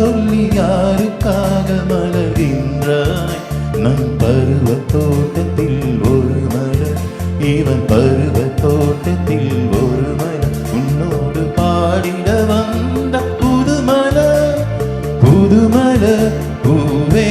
சொல்லி யாருக்காக மலர்கின்றாய்? நம் பருவ தோட்டத்தில் ஒரு மலர், இவன் பருவ தோட்டத்தில் ஒரு மலர், உன்னோடு பாடிட வந்த புதுமலர், புதுமலர் பூவே.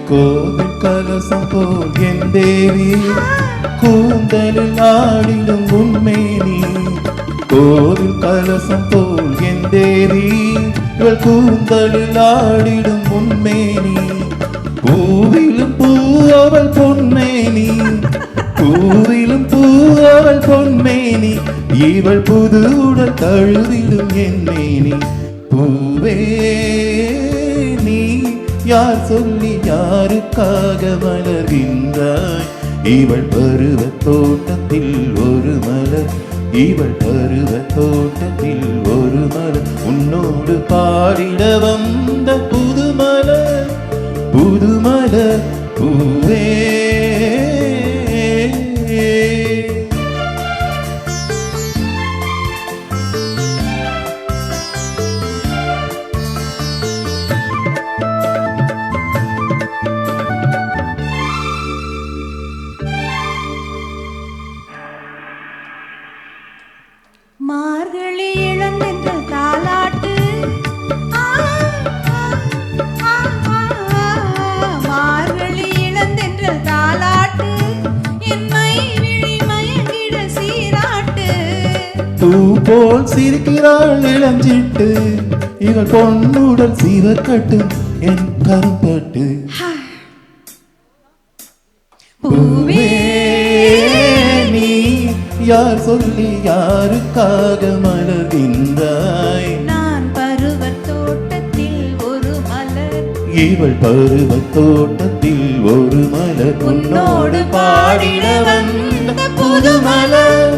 கோவில் கலசம் போல் என் தேவி, கூந்தலில் ஆடிடும் உண்மேனி. கோவில் கலசம் போல் என் தேவி, இவள் கூந்தலில் ஆடிடும் உண்மேனி. பூவிலும் பூ அவள் பொன்மேனி, பூவிலும் பூ அவள் பொன்மேனி, இவள் புது உடல் தழுவிடும் என் மேனி. பூவே நீ யார் சொல்லி யாருக்காக மலர்கின்றாய்? இவள் பருவ தோட்டத்தில் ஒரு மலர், இவள் பருவ தோட்டத்தில் ஒரு மலர், உன்னோடு பாடிட வந்த புதுமலர், புதுமலர் பூவே. மார்கழி இளந்தென்றல் தாலாட்டு, மார்கழி இளந்தென்றல் தாலாட்டு, என் மை விழி மயங்கிட சீராட்டு. பூ போல் சிரிக்கிறாள் இளஞ்சிட்டு, இவள் பொன்னுடல் சிவக்கட்டும் என் கரும்பட்டு. பூவே நீ யார் சொல்லி யாருக்காக மலர்கின்றாய்? நான் பருவ தோட்டத்தில் ஒரு மலர், இவள் பருவ தோட்டத்தில் ஒரு மலர், உன்னோடு பாடிட வந்த புதுமலர்,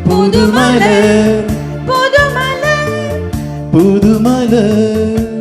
புதுமலர், புதுமலர், புதுமலர்.